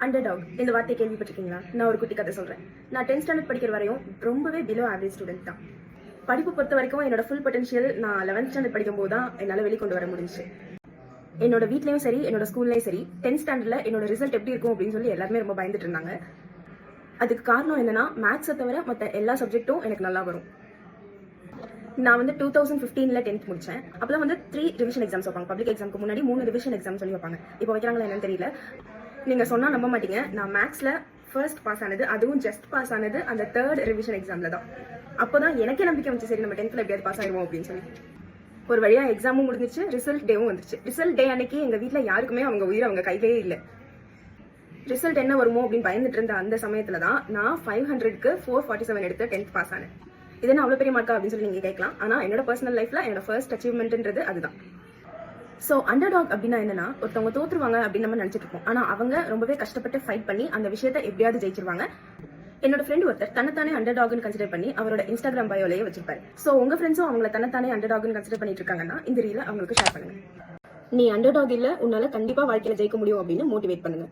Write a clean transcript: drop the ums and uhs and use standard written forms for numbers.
Underdog இந்த வார்த்தையை கேள்விப்பட்டிருக்கீங்களா? நான் ஒரு குட்டி கதை சொல்றேன். நான் 10th ஸ்டாண்டர்ட் படிக்கிற வரையும் ரொம்பவே பிலோ ஆவரேஜ் ஸ்டூடெண்ட் தான். படிப்பு பொறுத்த வரைக்கும் என்னோட ஃபுல் பொட்டன்ஷியல் நான் 11th ஸ்டாண்டர்ட் படிக்கும் போது தான் என்னால் வெளிக்கொண்டு வர முடிஞ்சு. என்னோட வீட்லயும் சரி, என்னோட ஸ்கூல்லையும் சரி, 10th ஸ்டாண்டர்ட்ல என்னோட ரிசல்ட் எப்படி இருக்கும் அப்படின்னு சொல்லி எல்லாருமே ரொம்ப பயந்துட்டு இருந்தாங்க. அதுக்கு காரணம் என்னன்னா, மேக்ஸை தவிர மற்ற எல்லா சப்ஜெக்ட்டும் எனக்கு நல்லா வரும். நான் வந்து 2015ல 10th முடிச்சேன். அப்பதான் வந்து 3 ரிவிஷன் எக்ஸாம்ஸ் வைப்பாங்க. பப்ளிக் எக்ஸாமுக்கு முன்னாடி 3 ரிவிஷன் எக்ஸாம் சொல்லி வைப்பாங்க. இப்போ வைக்கிறாங்களா என்னன்னு தெரியல. நீங்க சொன்னா நம்ப மாட்டீங்க, நான் மேக்ஸ்ல ஃபர்ஸ்ட் பாஸ் ஆனது, அதுவும் ஜஸ்ட் பாஸ் ஆனது அந்த 3rd ரிவிஷன் எக்ஸாம்ல தான். அப்போதான் எனக்கே நம்பிக்கை வந்துச்சு, சரி நம்ம 10th எப்படியாவது பாஸ் ஆயிடுவோம் அப்படின்னு சொல்லி. ஒரு வழியா எக்ஸாமும் முடிஞ்சிச்சு, ரிசல்ட் டேவும் வந்துச்சு. ரிசல்ட் டே அன்னைக்கு எங்க வீட்டுல யாருக்குமே அவங்க உயிர் அவங்க கையிலேயே இல்லை. ரிசல்ட் என்ன வருமோ அப்படின்னு பயந்துட்டு இருந்த அந்த சமயத்துல தான் நான் 500க்கு 447 எடுத்து 10th பாஸ் ஆனேன். இது என்ன அவ்வளவு பெரிய மார்க்கா அப்படின்னு சொல்லி நீங்க கேட்கலாம். ஆனா என்னோட பர்சனல் லைஃப்ல என்னோட ஃபர்ஸ்ட் அச்சீவ்மெண்ட்ன்றது அதுதான். ஸோ அண்டர்டாக் அப்படின்னா என்னன்னா, ஒருத்தவங்க தோத்துருவாங்க அப்படின்னு நம்ம நினைச்சிட்டு இருப்போம். ஆனா அவங்க ரொம்பவே கஷ்டப்பட்டு ஃபைட் பண்ணி அந்த விஷயத்தை எப்படியாவது ஜெயிச்சிருவாங்க. என்னோட ஃப்ரெண்ட் ஒருத்தர் தன்னைத்தானே அண்டர்டாக்னு கன்சிடர் பண்ணி அவரோட இன்ஸ்டாகிராம் பயோலயே வச்சிருப்பாரு. ஸோ உங்க ஃப்ரெண்ட்ஸும் அவங்கள தன்னைத்தானே அண்டர்டாக்னு கன்சிடர் பண்ணிட்டு இருக்காங்கன்னா இந்த ரீல அவங்களுக்கு ஷேர் பண்ணுங்க. நீ அண்டர்டாக் இல்ல, உன்னால கண்டிப்பா வாழ்க்கையில ஜெயிக்க முடியும் அப்படின்னு மோட்டிவேட் பண்ணுங்க.